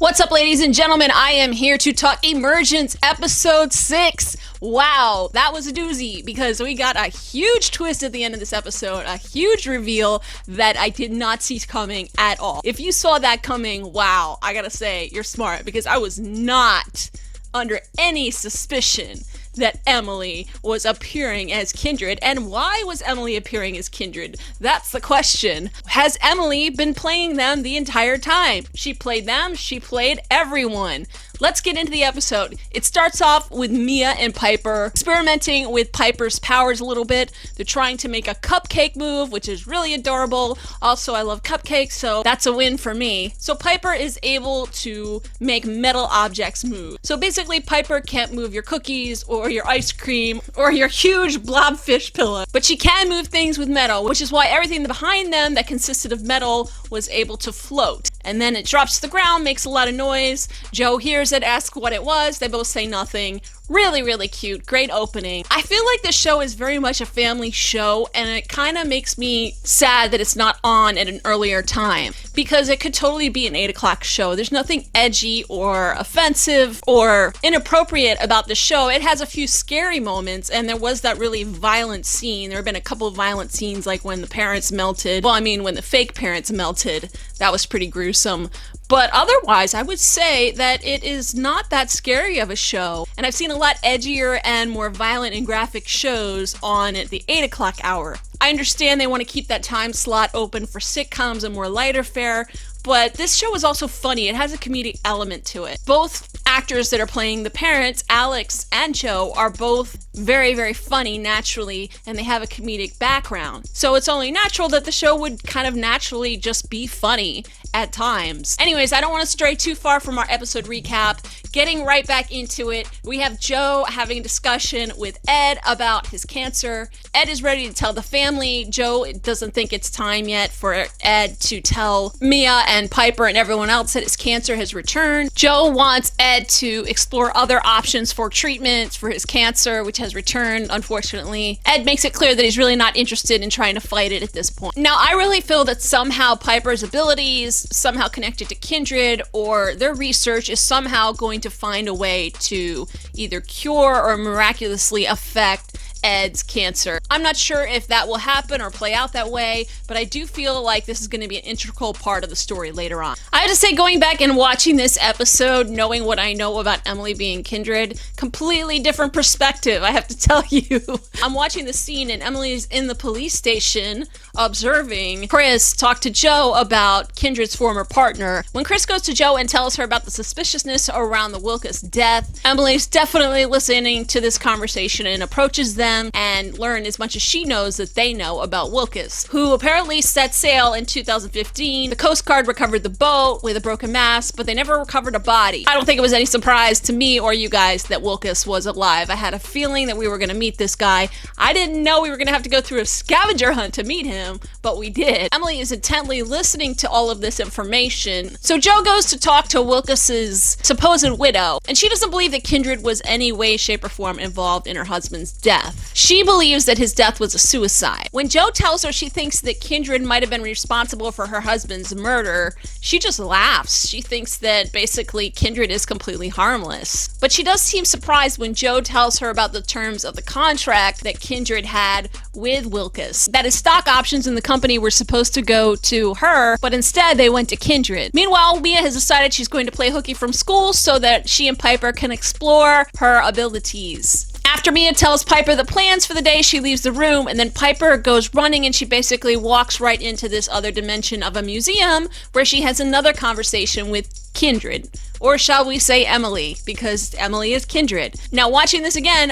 What's up, ladies and gentlemen? I am here to talk Emergence episode 6. Wow, that was a doozy because we got a huge twist at the end of this episode, a huge reveal that I did not see coming at all. If you saw that coming, wow, I gotta say, you're smart because I was not under any suspicion that Emily was appearing as Kindred. And why was Emily appearing as Kindred? That's the question. Has Emily been playing them the entire time? She played them, she played everyone. Let's get into the episode. It starts off with Mia and Piper experimenting with Piper's powers a little bit. They're trying to make a cupcake move, which is really adorable. Also, I love cupcakes, so that's a win for me. So Piper is able to make metal objects move. So basically, Piper can't move your cookies or your ice cream or your huge blobfish pillow, but she can move things with metal, which is why everything behind them that consisted of metal was able to float. And then it drops to the ground, makes a lot of noise. Joe hears it, asks what it was. They both say nothing. Really, really cute. Great opening. I feel like the show is very much a family show, and it kind of makes me sad that it's not on at an earlier time, because it could totally be an 8 o'clock show. There's nothing edgy or offensive or inappropriate about the show. It has a few scary moments, and there was that really violent scene. There have been a couple of violent scenes, like when the parents melted. Well, I mean, when the fake parents melted. That was pretty gruesome. But otherwise, I would say that it is not that scary of a show. And I've seen a lot edgier and more violent and graphic shows on at the 8 o'clock hour. I understand they want to keep that time slot open for sitcoms and more lighter fare, but this show is also funny. It has a comedic element to it. Both actors that are playing the parents, Alex and Joe, are both very, very funny naturally, and they have a comedic background. So it's only natural that the show would kind of naturally just be funny at times. Anyways, I don't want to stray too far from our episode recap. Getting right back into it, we have Joe having a discussion with Ed about his cancer. Ed is ready to tell the family. Joe doesn't think it's time yet for Ed to tell Mia and Piper and everyone else that his cancer has returned. Joe wants Ed to explore other options for treatment for his cancer, which has returned, unfortunately. Ed makes it clear that he's really not interested in trying to fight it at this point. Now, I really feel that somehow Piper's abilities somehow connected to Kindred, or their research is somehow going to find a way to either cure or miraculously affect Ed's cancer. I'm not sure if that will happen or play out that way, but I do feel like this is going to be an integral part of the story later on. I have to say, going back and watching this episode, knowing what I know about Emily being Kindred, completely different perspective, I have to tell you. I'm watching the scene and Emily's in the police station observing Chris talk to Joe about Kindred's former partner. When Chris goes to Joe and tells her about the suspiciousness around the Wilkes death, Emily's definitely listening to this conversation and approaches them and learn as much as she knows that they know about Wilkes, who apparently set sail in 2015. The Coast Guard recovered the boat with a broken mast, but they never recovered a body. I don't think it was any surprise to me or you guys that Wilkes was alive. I had a feeling that we were going to meet this guy. I didn't know we were going to have to go through a scavenger hunt to meet him, but we did. Emily is intently listening to all of this information. So Joe goes to talk to Wilkes's supposed widow, and she doesn't believe that Kindred was any way, shape, or form involved in her husband's death. She believes that his death was a suicide. When Joe tells her she thinks that Kindred might have been responsible for her husband's murder, she just laughs. She thinks that basically Kindred is completely harmless. But she does seem surprised when Joe tells her about the terms of the contract that Kindred had with Wilkes. That his stock options in the company were supposed to go to her, but instead they went to Kindred. Meanwhile, Mia has decided she's going to play hooky from school so that she and Piper can explore her abilities. After Mia tells Piper the plans for the day, she leaves the room, and then Piper goes running and she basically walks right into this other dimension of a museum where she has another conversation with Kindred. Or shall we say Emily, because Emily is Kindred. Now, watching this again,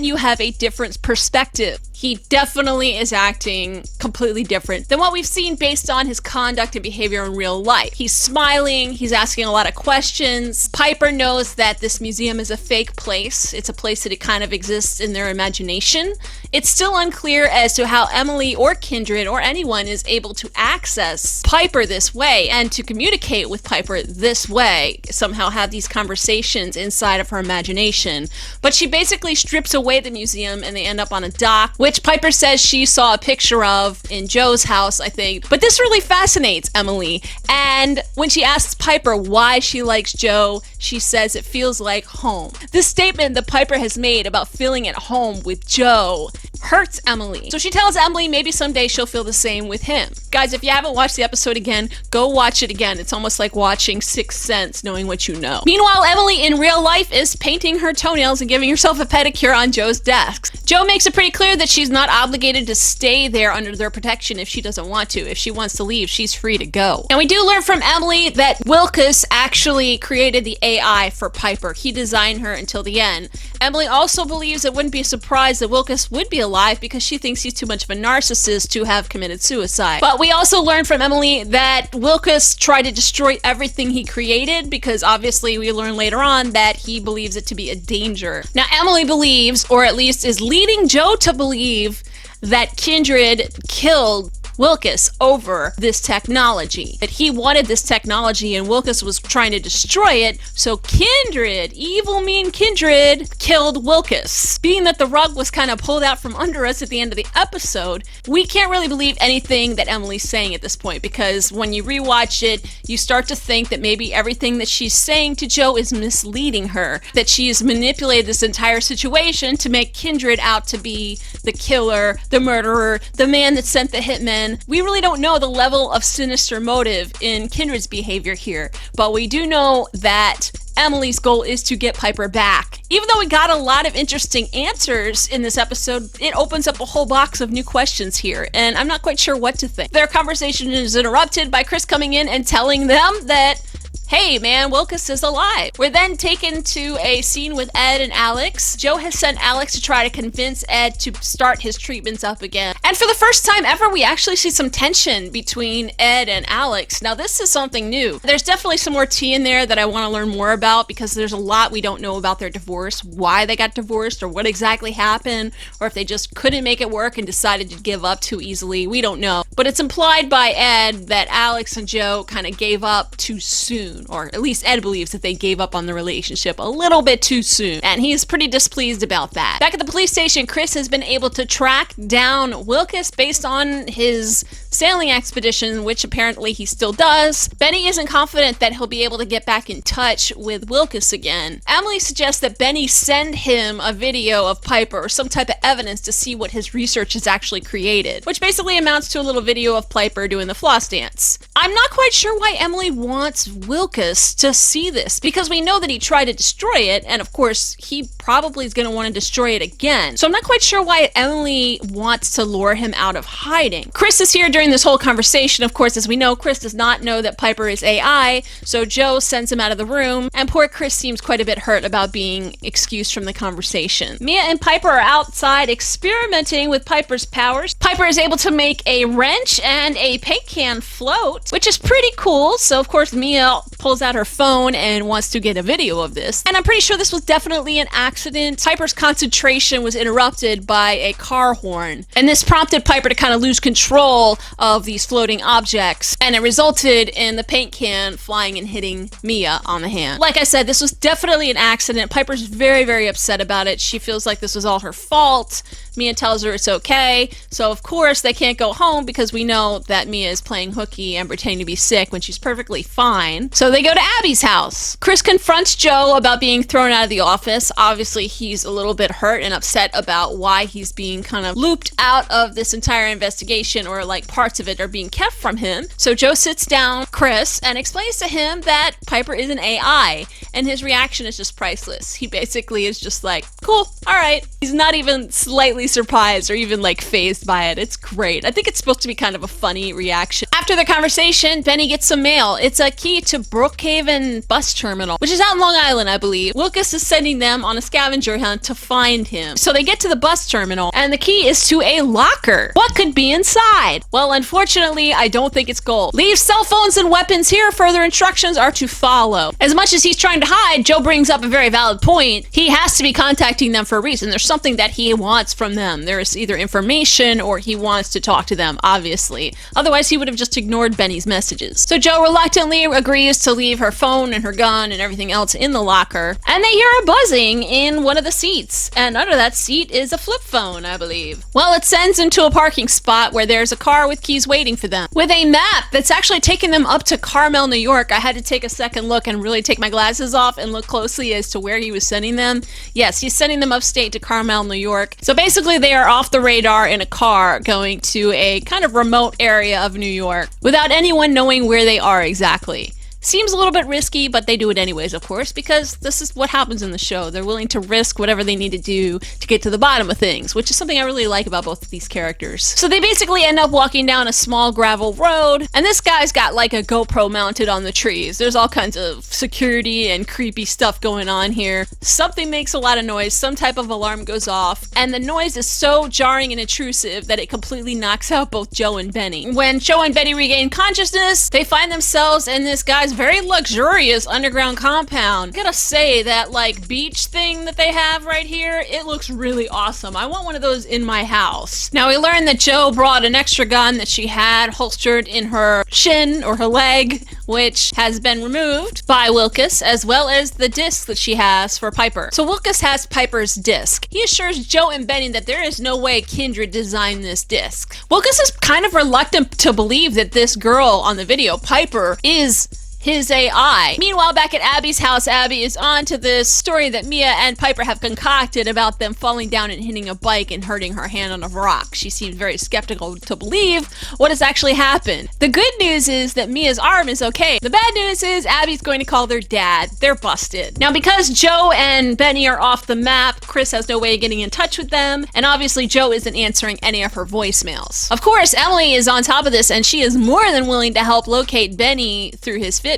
you have a different perspective. He definitely is acting completely different than what we've seen based on his conduct and behavior in real life. He's smiling, he's asking a lot of questions. Piper knows that this museum is a fake place. It's a place that it kind of exists in their imagination. It's still unclear as to how Emily or Kindred or anyone is able to access Piper this way and to communicate with Piper this way, somehow have these conversations inside of her imagination. But she basically strips away the museum and they end up on a dock, which which Piper says she saw a picture of in Joe's house, I think. But this really fascinates Emily. And when she asks Piper why she likes Joe, she says it feels like home. This statement that Piper has made about feeling at home with Joe hurts Emily. So she tells Emily maybe someday she'll feel the same with him. Guys, if you haven't watched the episode again, go watch it again. It's almost like watching Sixth Sense, knowing what you know. Meanwhile, Emily in real life is painting her toenails and giving herself a pedicure on Joe's desk. Joe makes it pretty clear that she's not obligated to stay there under their protection if she doesn't want to. If she wants to leave, she's free to go. And we do learn from Emily that Wilkus actually created the AI for Piper. He designed her until the end. Emily also believes it wouldn't be a surprise that Wilkus would be alive because she thinks he's too much of a narcissist to have committed suicide. But we also learned from Emily that Wilkus tried to destroy everything he created because obviously we learn later on that he believes it to be a danger. Now Emily believes, or at least is leading Joe to believe, that Kindred killed Wilkus over this technology. That he wanted this technology and Wilkus was trying to destroy it, so Kindred, evil mean Kindred, killed Wilkus. Being that the rug was kind of pulled out from under us at the end of the episode, we can't really believe anything that Emily's saying at this point, because when you rewatch it, you start to think that maybe everything that she's saying to Joe is misleading her, that she has manipulated this entire situation to make Kindred out to be the killer, the murderer, the man that sent the hitman. We really don't know the level of sinister motive in Kindred's behavior here, but we do know that Emily's goal is to get Piper back. Even though we got a lot of interesting answers in this episode, it opens up a whole box of new questions here, and I'm not quite sure what to think. Their conversation is interrupted by Chris coming in and telling them that, hey man, Wilkus is alive. We're then taken to a scene with Ed and Alex. Joe has sent Alex to try to convince Ed to start his treatments up again. And for the first time ever, we actually see some tension between Ed and Alex. Now this is something new. There's definitely some more tea in there that I want to learn more about because there's a lot we don't know about their divorce, why they got divorced, or what exactly happened, or if they just couldn't make it work and decided to give up too easily. We don't know. But it's implied by Ed that Alex and Joe kind of gave up too soon. Or at least Ed believes that they gave up on the relationship a little bit too soon, and he's pretty displeased about that. Back at the police station, Chris has been able to track down Wilkus based on his sailing expedition, which apparently he still does. Benny isn't confident that he'll be able to get back in touch with Wilkus again. Emily suggests that Benny send him a video of Piper or some type of evidence to see what his research has actually created, which basically amounts to a little video of Piper doing the floss dance. I'm not quite sure why Emily wants Wilkus to see this, because we know that he tried to destroy it, and of course he probably is going to want to destroy it again. So I'm not quite sure why Emily wants to lure him out of hiding. Chris is here during this whole conversation. Of course, as we know, Chris does not know that Piper is AI, so Joe sends him out of the room, and poor Chris seems quite a bit hurt about being excused from the conversation. Mia and Piper are outside experimenting with Piper's powers. Piper is able to make a wrench and a paint can float, which is pretty cool. So of course Mia pulls out her phone and wants to get a video of this. And I'm pretty sure this was definitely an accident. Piper's concentration was interrupted by a car horn, and this prompted Piper to kind of lose control of these floating objects, and it resulted in the paint can flying and hitting Mia on the hand. Like I said, this was definitely an accident. Piper's very, very upset about it. She feels like this was all her fault. Mia tells her it's okay, so of course they can't go home because we know that Mia is playing hooky and pretending to be sick when she's perfectly fine. So they go to Abby's house. Chris confronts Joe about being thrown out of the office. Obviously he's a little bit hurt and upset about why he's being kind of looped out of this entire investigation, or like parts of it are being kept from him. So Joe sits down Chris and explains to him that Piper is an AI, and his reaction is just priceless. He basically is just like, cool, all right. He's not even slightly surprised or even like fazed by it. It's great. I think it's supposed to be kind of a funny reaction. After the conversation, Benny gets some mail. It's a key to Brookhaven bus terminal, which is out in Long Island, I believe. Wilkus is sending them on a scavenger hunt to find him. So they get to the bus terminal, and the key is to a locker. What could be inside? Well, unfortunately, I don't think it's gold. Leave cell phones and weapons here. Further instructions are to follow. As much as he's trying time to hide, Joe brings up a very valid point. He has to be contacting them for a reason. There's something that he wants from them. There's either information or he wants to talk to them, obviously. Otherwise, he would have just ignored Benny's messages. So Joe reluctantly agrees to leave her phone and her gun and everything else in the locker. And they hear a buzzing in one of the seats. And under that seat is a flip phone, I believe. Well, it sends them to a parking spot where there's a car with keys waiting for them, with a map that's actually taking them up to Carmel, New York. I had to take a second look and really take my glasses off and look closely as to where he was sending them. Yes, he's sending them upstate to Carmel, New York. So basically they are off the radar in a car going to a kind of remote area of New York without anyone knowing where they are exactly. Seems a little bit risky, but they do it anyways, of course, because this is what happens in the show. They're willing to risk whatever they need to do to get to the bottom of things, which is something I really like about both of these characters. So they basically end up walking down a small gravel road, and this guy's got like a GoPro mounted on the trees. There's all kinds of security and creepy stuff going on here. Something makes a lot of noise, some type of alarm goes off, and the noise is so jarring and intrusive that it completely knocks out both Joe and Benny. When Joe and Benny regain consciousness, they find themselves in this guy's very luxurious underground compound. I gotta say that like beach thing that they have right here, it looks really awesome. I want one of those in my house. Now we learned that Joe brought an extra gun that she had holstered in her shin or her leg, which has been removed by Wilkes, as well as the disc that she has for Piper. So Wilkes has Piper's disc. He assures Joe and Benny that there is no way Kindred designed this disc. Wilkes is kind of reluctant to believe that this girl on the video, Piper, is his AI. Meanwhile, back at Abby's house, Abby is on to this story that Mia and Piper have concocted about them falling down and hitting a bike and hurting her hand on a rock. She seems very skeptical to believe what has actually happened. The good news is that Mia's arm is okay. The bad news is Abby's going to call their dad. They're busted. Now, because Joe and Benny are off the map, Chris has no way of getting in touch with them, and obviously Joe isn't answering any of her voicemails. Of course, Emily is on top of this, and she is more than willing to help locate Benny through his Fitbit.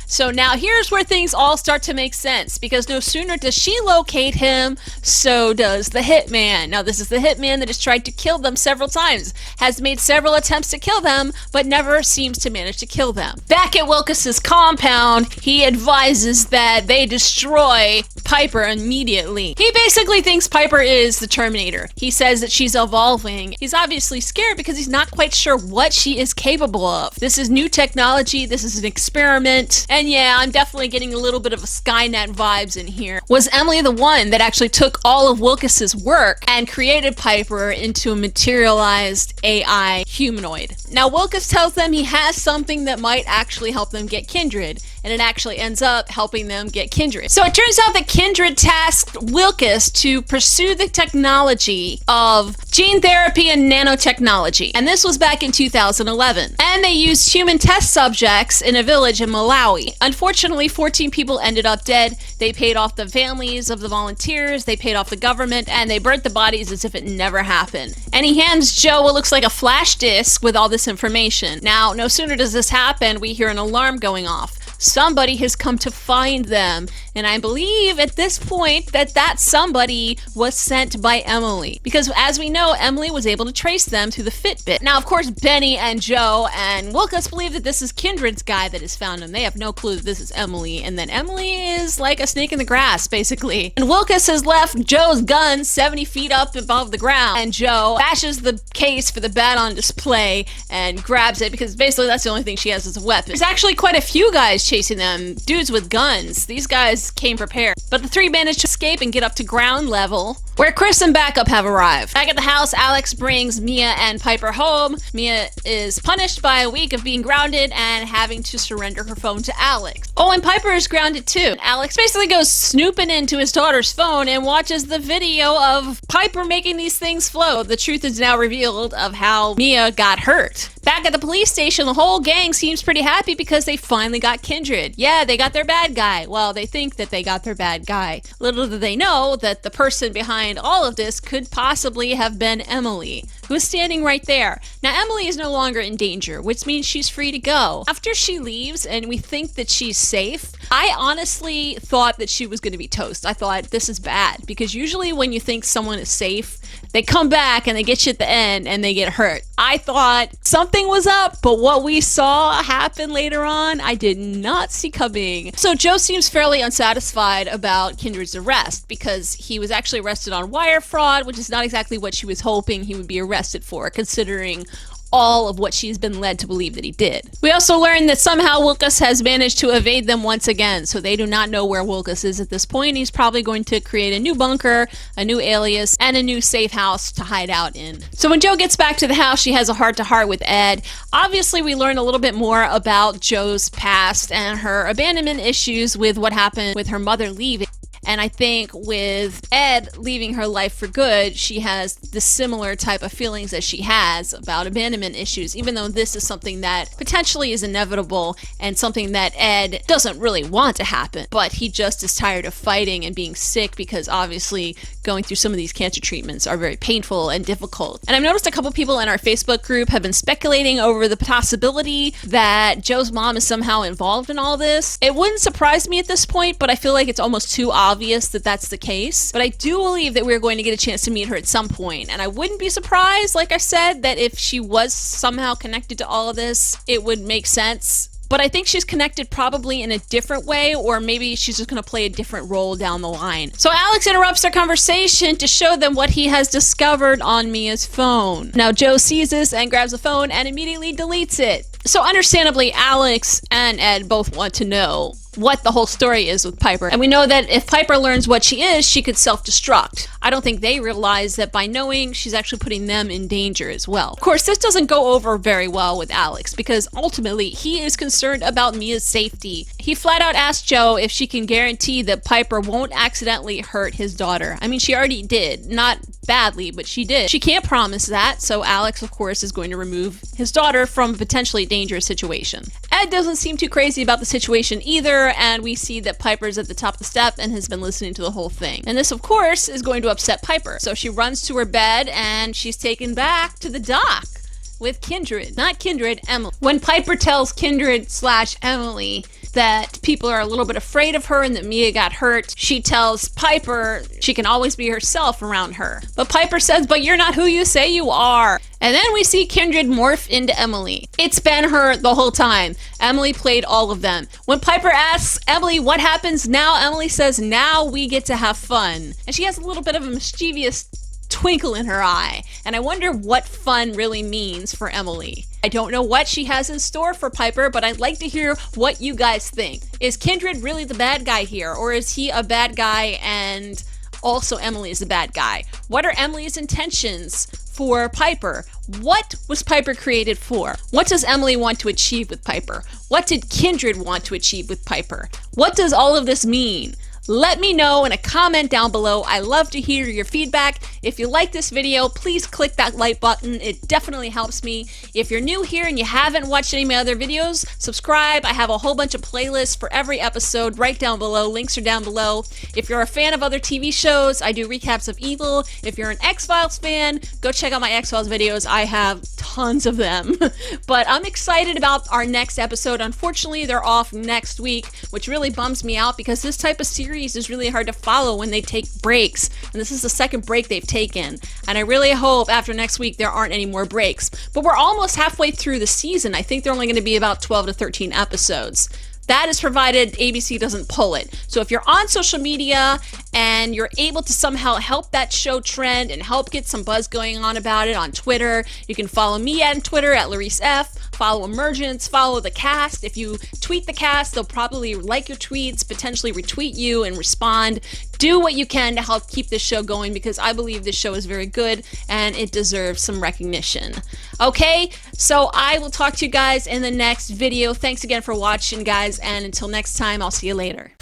So now here's where things all start to make sense, because no sooner does she locate him, so does the Hitman. Now this is the Hitman that has tried to kill them several times, has made several attempts to kill them, but never seems to manage to kill them. Back at Wilkes' compound, he advises that they destroy Piper immediately. He basically thinks Piper is the Terminator. He says that she's evolving. He's obviously scared because he's not quite sure what she is capable of. This is new technology, this is an experiment. And yeah, I'm definitely getting a little bit of a Skynet vibes in here. Was Emily the one that actually took all of Wilkes' work and created Piper into a materialized AI humanoid? Now Wilkes tells them he has something that might actually help them get Kindred, and it actually ends up helping them get Kindred. So it turns out that Kindred tasked Wilkes to pursue the technology of gene therapy and nanotechnology, and this was back in 2011. And they used human test subjects in a village in Malawi. Unfortunately, 14 people ended up dead. They paid off the families of the volunteers, they paid off the government, and they burnt the bodies as if it never happened. And he hands Joe what looks like a flash disk with all this information. Now, no sooner does this happen, we hear an alarm going off. Somebody has come to find them, and I believe at this point that somebody was sent by Emily, because as we know, Emily was able to trace them through the Fitbit. Now, of course, Benny and Joe and Wilkes believe that this is Kindred's guy that has found him. They have no clue that this is Emily, and then Emily is like a snake in the grass, basically. And Wilkes has left Joe's gun 70 feet up above the ground, and Joe bashes the case for the bat on display and grabs it, because basically that's the only thing she has as a weapon. There's actually quite a few guys chasing them, dudes with guns. These guys came prepared. But the three managed to escape and get up to ground level, where Chris and backup have arrived. Back at the house, Alex brings Mia and Piper home. Mia is punished by a week of being grounded and having to surrender her phone to Alex. Oh, and Piper is grounded too. Alex basically goes snooping into his daughter's phone and watches the video of Piper making these things flow. The truth is now revealed of how Mia got hurt. Back at the police station, the whole gang seems pretty happy because they finally got Kindred. Yeah, they got their bad guy. Well, they think that they got their bad guy. Little do they know that the person behind all of this could possibly have been Emily, who is standing right there. Now, Emily is no longer in danger, which means she's free to go. After she leaves and we think that she's safe, I honestly thought that she was going to be toast. I thought, this is bad, because usually when you think someone is safe, They come back and they get you at the end and they get hurt. I thought something was up, but what we saw happen later on, I did not see coming. So Joe seems fairly unsatisfied about Kindred's arrest because he was actually arrested on wire fraud, which is not exactly what she was hoping he would be arrested for, considering all of what she's been led to believe that he did. We also learned that somehow Wilkes has managed to evade them once again, so they do not know where Wilkes is at this point. He's probably going to create a new bunker, a new alias, and a new safe house to hide out in. So when Joe gets back to the house, she has a heart-to-heart with Ed. Obviously, we learn a little bit more about Joe's past and her abandonment issues with what happened with her mother leaving. And I think with Ed leaving her life for good, she has the similar type of feelings that she has about abandonment issues, even though this is something that potentially is inevitable and something that Ed doesn't really want to happen. But he just is tired of fighting and being sick because obviously going through some of these cancer treatments are very painful and difficult. And I've noticed a couple people in our Facebook group have been speculating over the possibility that Joe's mom is somehow involved in all this. It wouldn't surprise me at this point, but I feel like it's almost too obvious that that's the case. But I do believe that we're going to get a chance to meet her at some point, and I wouldn't be surprised, like I said, that if she was somehow connected to all of this, it would make sense. But I think she's connected probably in a different way, or maybe she's just going to play a different role down the line. So Alex interrupts their conversation to show them what he has discovered on Mia's phone. Now Joe sees this and grabs the phone and immediately deletes it. So understandably, Alex and Ed both want to know what the whole story is with Piper. And we know that if Piper learns what she is, she could self-destruct. I don't think they realize that by knowing, she's actually putting them in danger as well. Of course, this doesn't go over very well with Alex because ultimately he is concerned about Mia's safety. He flat out asked Joe if she can guarantee that Piper won't accidentally hurt his daughter. I mean, she already did. Not badly, but she did. She can't promise that, so Alex, of course, is going to remove his daughter from a potentially dangerous situation. Ed doesn't seem too crazy about the situation either, and we see that Piper's at the top of the step and has been listening to the whole thing. And this, of course, is going to upset Piper. So she runs to her bed and she's taken back to the dock with Kindred. Not Kindred, Emily. When Piper tells Kindred/Emily that people are a little bit afraid of her and that Mia got hurt, she tells Piper she can always be herself around her. But Piper says, but you're not who you say you are. And then we see Kindred morph into Emily. It's been her the whole time. Emily played all of them. When Piper asks Emily what happens now, Emily says, now we get to have fun. And she has a little bit of a mischievous twinkle in her eye. And I wonder what fun really means for Emily. I don't know what she has in store for Piper, but I'd like to hear what you guys think. Is Kindred really the bad guy here, or is he a bad guy and also Emily is the bad guy? What are Emily's intentions for Piper? What was Piper created for? What does Emily want to achieve with Piper? What did Kindred want to achieve with Piper? What does all of this mean? Let me know in a comment down below. I love to hear your feedback. If you like this video, please click that like button. It definitely helps me. If you're new here and you haven't watched any of my other videos, subscribe. I have a whole bunch of playlists for every episode right down below. Links are down below. If you're a fan of other TV shows, I do recaps of Evil. If you're an X-Files fan, go check out my X-Files videos. I have tons of them. But I'm excited about our next episode. Unfortunately, they're off next week, which really bums me out because this type of series is really hard to follow when they take breaks, and this is the second break they've taken, and I really hope after next week there aren't any more breaks. But we're almost halfway through the season. I think they're only going to be about 12 to 13 episodes. That is provided ABC doesn't pull it. So if you're on social media and you're able to somehow help that show trend and help get some buzz going on about it on Twitter, you can follow me on Twitter at LarisseF, follow Emergence, follow the cast. If you tweet the cast, they'll probably like your tweets, potentially retweet you and respond. Do what you can to help keep this show going because I believe this show is very good and it deserves some recognition. Okay, so I will talk to you guys in the next video. Thanks again for watching, guys, and until next time, I'll see you later.